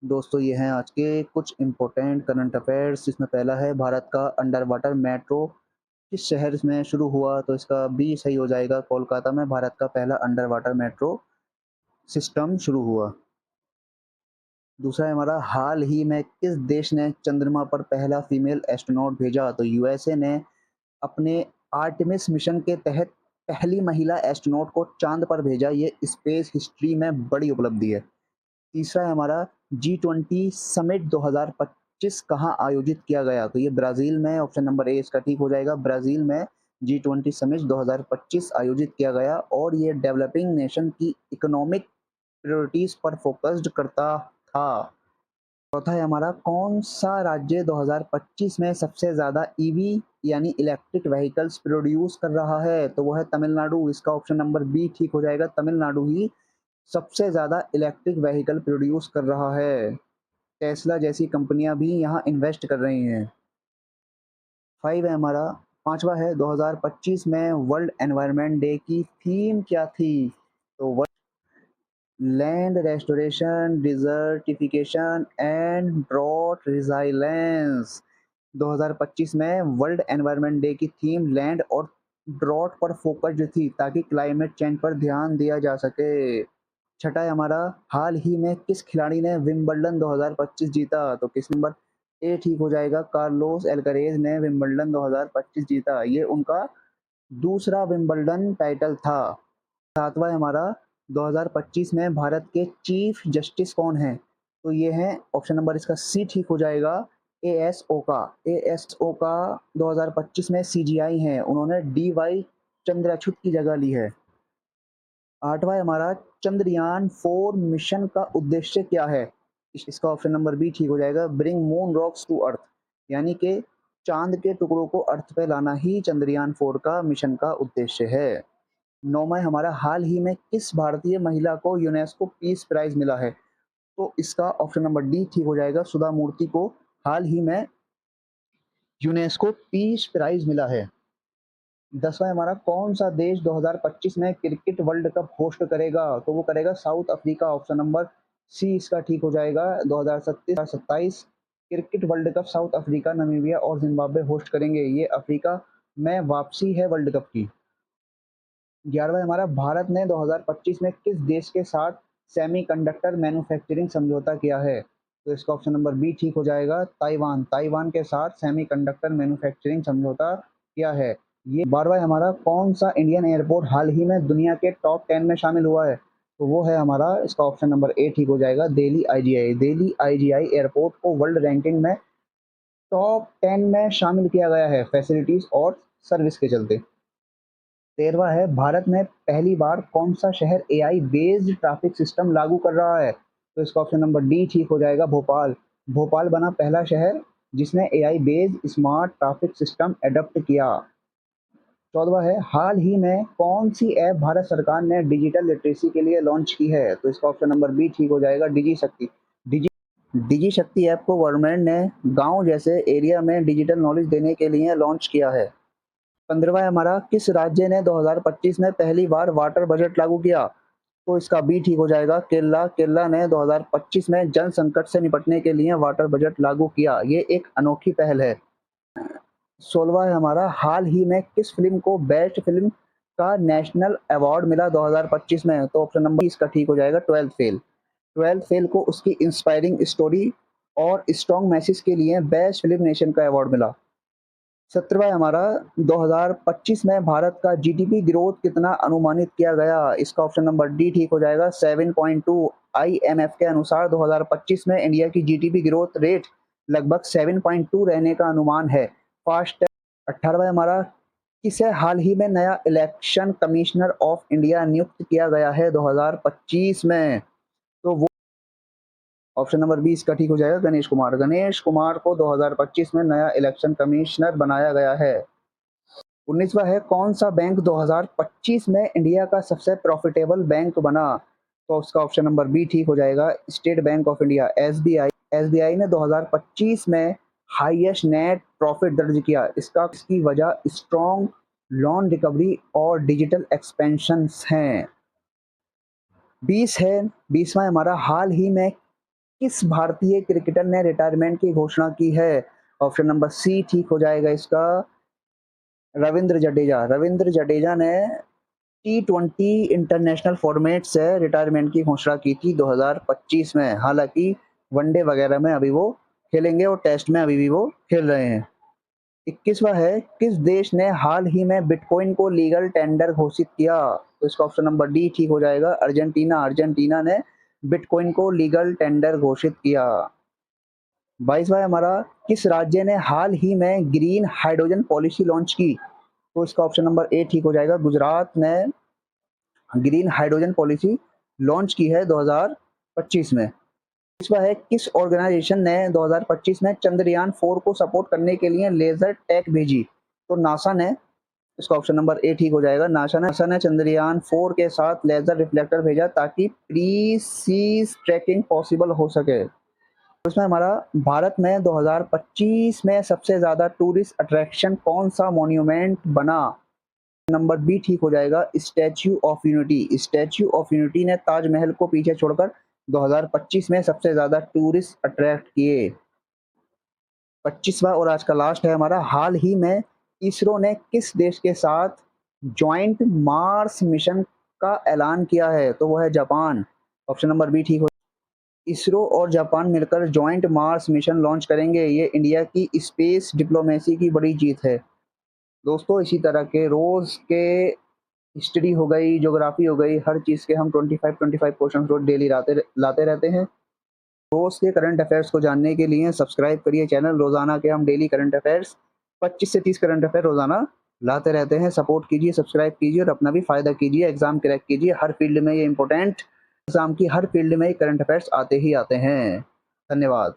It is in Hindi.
दोस्तों ये हैं आज के कुछ इम्पोर्टेंट करंट अफेयर्स। इसमें पहला है भारत का अंडर वाटर मेट्रो किस शहर में शुरू हुआ, तो इसका बी सही हो जाएगा। कोलकाता में भारत का पहला अंडर वाटर मेट्रो सिस्टम शुरू हुआ। दूसरा है हमारा, हाल ही में किस देश ने चंद्रमा पर पहला फीमेल एस्ट्रोनॉट भेजा, तो यूएसए ने अपने आर्टेमिस मिशन के तहत पहली महिला एस्ट्रोनॉट को चांद पर भेजा। ये स्पेस हिस्ट्री में बड़ी उपलब्धि है। तीसरा है हमारा, G20 समिट 2025 कहाँ आयोजित किया गया, तो ये ब्राज़ील में। ऑप्शन नंबर ए इसका ठीक हो जाएगा, ब्राज़ील में G20 समिट 2025 आयोजित किया गया और ये डेवलपिंग नेशन की इकोनॉमिक प्रायोरिटीज पर फोकस्ड करता था। चौथा है हमारा, कौन सा राज्य 2025 में सबसे ज़्यादा ईवी यानी इलेक्ट्रिक व्हीकल्स प्रोड्यूस कर रहा है, तो वो है तमिलनाडु। इसका ऑप्शन नंबर बी ठीक हो जाएगा, तमिलनाडु ही सबसे ज़्यादा इलेक्ट्रिक व्हीकल प्रोड्यूस कर रहा है। टेस्ला जैसी कंपनियां भी यहाँ इन्वेस्ट कर रही हैं। 5 है हमारा, पांचवा है 2025 में वर्ल्ड एनवायरनमेंट डे की थीम क्या थी, तो land restoration, desertification and drought resilience. 2025 में वर्ल्ड एनवायरनमेंट डे की थीम लैंड और ड्रॉट पर फोकस्ड थी ताकि क्लाइमेट चेंज पर ध्यान दिया जा सके। छठा है हमारा, हाल ही में किस खिलाड़ी ने विंबलडन 2025 जीता, तो किस नंबर ए ठीक हो जाएगा, कार्लोस एल्करेज ने विंबलडन 2025 जीता। ये उनका दूसरा विंबलडन टाइटल था। सातवां है हमारा, 2025 में भारत के चीफ जस्टिस कौन है, तो ये है ऑप्शन नंबर इसका सी ठीक हो जाएगा, एएसओ का। एएसओ का 2025 में सीजीआई हैं, उन्होंने डीवाई चंद्रचूड की जगह ली है। आठवां है हमारा, चंद्रयान 4 मिशन का उद्देश्य क्या है, इसका ऑप्शन नंबर बी ठीक हो जाएगा, bring moon rocks to earth, यानी कि चांद के टुकड़ों को अर्थ पे लाना ही चंद्रयान 4 का मिशन का उद्देश्य है। नौवां है हमारा, हाल ही में किस भारतीय महिला को यूनेस्को पीस प्राइज मिला है, तो इसका ऑप्शन नंबर डी ठीक हो जाएगा, सुधा मूर्ति को हाल ही में यूनेस्को पीस प्राइज मिला है। 10वां हमारा, कौन सा देश 2025 में क्रिकेट वर्ल्ड कप होस्ट करेगा, तो वो करेगा South Africa. Option number C इसका ठीक हो जाएगा, 2027 cricket World Cup South Africa, Namibia और जिम्बाब्वे होस्ट करेंगे। ये अफ्रीका में वापसी है वर्ल्ड कप की। 11वां हमारा, भारत ने 2025 में किस देश के साथ सेमीकंडक्टर मैन्युफैक्चरिंग समझौता किया है, तो इसका ऑप्शन नंबर बी ठीक हो जाएगा, ताइवान। ताइवान के साथ सेमीकंडक्टर मैन्युफैक्चरिंग समझौता किया है। ये 12वां हमारा, कौन सा इंडियन एयरपोर्ट हाल ही में दुनिया के टॉप 10 में शामिल हुआ है, तो वो है हमारा, इसका ऑप्शन नंबर ए ठीक हो जाएगा, Delhi IGI. Delhi IGI airport को वर्ल्ड रैंकिंग में टॉप 10 में शामिल किया गया है फैसिलिटीज और सर्विस के चलते। 13वां है, भारत में पहली बार कौन सा शहर एआई बेस्ड ट्रैफिक सिस्टम लागू कर रहा है, तो इसका ऑप्शन नंबर डी ठीक हो जाएगा, भोपाल। भोपाल बना पहला शहर जिसने AI based smart traffic system adapt किया। 14वां है, हाल ही में कौन सी ऐप भारत सरकार ने डिजिटल लिटरेसी के लिए लॉन्च की है, तो इसका ऑप्शन नंबर बी ठीक हो जाएगा, डिजी शक्ति। डिजी डिजी शक्ति ऐप को गवर्नमेंट ने गांव जैसे एरिया में डिजिटल नॉलेज देने के लिए लॉन्च किया है। 15वां है हमारा, किस राज्य ने 2025 में पहली बार वाटर बजट लागू किया, तो इसका बी ठीक हो जाएगा, केरला। केरला ने 2025 में जल संकट से निपटने के लिए वाटर बजट लागू किया। ये एक अनोखी पहल है। 16वां है हमारा, हाल ही में किस फिल्म को बेस्ट फिल्म का नेशनल अवार्ड मिला 2025 में, तो ऑप्शन नंबर इसका ठीक हो जाएगा, ट्वेल्थ फेल। ट्वेल्थ फेल को उसकी इंस्पायरिंग स्टोरी और स्ट्रॉन्ग मैसेज के लिए बेस्ट फिल्म नेशन का अवार्ड मिला। 17वां है हमारा, 2025 में भारत का जीडीपी ग्रोथ कितना अनुमानित किया गया, इसका ऑप्शन नंबर डी ठीक हो जाएगा, 7.2। आईएमएफ के अनुसार 2025 में इंडिया की जीडीपी ग्रोथ रेट लगभग 7.2 रहने का अनुमान है। फास्ट। 18वां हमारा, किसे हाल ही में नया इलेक्शन कमिश्नर ऑफ इंडिया नियुक्त किया गया है 2025 में, तो वो ऑप्शन नंबर बी इसका ठीक हो जाएगा, गणेश कुमार। गणेश कुमार को 2025 में नया इलेक्शन कमिश्नर बनाया गया है। 19वां है, कौन सा बैंक 2025 में इंडिया का सबसे प्रॉफिटेबल बैंक बना, तो उसका ऑप्शन नंबर बी ठीक हो जाएगा, state bank of India, SBI. SBI ने 2025 में हाईएस्ट नेट प्रॉफिट दर्ज किया। इसकी वजह स्ट्रॉन्ग लोन रिकवरी और डिजिटल एक्सपेंशन हैं। 20 है, 20वां हमारा, हाल ही में किस भारतीय क्रिकेटर ने रिटायरमेंट की घोषणा की है? ऑप्शन नंबर सी ठीक हो जाएगा इसका, रविंद्र जडेजा। रविंद्र जडेजा ने टी20 इंटरनेशनल फॉर्मेट से रिटायरमेंट की घोषणा की थी 2025 में। हालांकि वनडे वगैरह में अभी वो खेलेंगे और टेस्ट में अभी भी वो खेल रहे हैं। 21वां है, किस देश ने हाल ही में बिटकॉइन को लीगल टेंडर घोषित किया? तो इसका ऑप्शन नंबर डी ठीक हो जाएगा, अर्जेंटीना। अर्जेंटीना ने बिटकॉइन को लीगल टेंडर घोषित किया। 22वां है हमारा, किस राज्य ने हाल ही में ग्रीन हाइड्रोजन पॉलिसी लॉन्च की? तो इसका ऑप्शन नंबर ए ठीक हो जाएगा, गुजरात ने ग्रीन हाइड्रोजन पॉलिसी लॉन्च की है 2025 में। तीसरा है, किस ऑर्गेनाइजेशन ने 2025 में चंद्रयान 4 को सपोर्ट करने के लिए लेजर टेक भेजी? तो नासा ने, इसका ऑप्शन नंबर ए ठीक हो जाएगा, नासा ने चंद्रयान 4 के साथ लेजर रिफ्लेक्टर भेजा ताकि प्रीसीज ट्रैकिंग पॉसिबल हो सके। तो इसमें हमारा भारत में 2025 में सबसे ज्यादा टूरिस्ट अट्रैक्शन कौन सा मॉन्यूमेंट बना? नंबर बी ठीक हो जाएगा, statue of unity. Statue of unity ने ताजमहल को पीछे छोड़कर 2025 में सबसे ज्यादा टूरिस्ट अट्रैक्ट किए। 25वां और आज का लास्ट है हमारा, हाल ही में इसरो ने किस देश के साथ ज्वाइंट मार्स मिशन का ऐलान किया है? तो वो है जापान। ऑप्शन नंबर बी ठीक हो, इसरो और जापान मिलकर ज्वाइंट मार्स मिशन लॉन्च करेंगे। ये इंडिया की स्पेस डिप्लोमेसी की बड़ी जीत है। दोस्तों इसी तरह के रोज के हिस्ट्री हो गई, ज्योग्राफी हो गई, हर चीज़ के हम 25 क्वेश्चन रोज डेली लाते रहते हैं। रोज के करंट अफेयर्स को जानने के लिए सब्सक्राइब करिए चैनल। रोजाना के हम डेली करंट अफेयर्स 25 से 30 करंट अफेयर रोजाना लाते रहते हैं। सपोर्ट कीजिए, सब्सक्राइब कीजिए और अपना भी फायदा कीजिए। एग्जाम क्रैक कीजिए, हर फील्ड में ये इंपॉर्टेंट एग्जाम की हर फील्ड में करंट अफेयर्स आते ही आते हैं। धन्यवाद।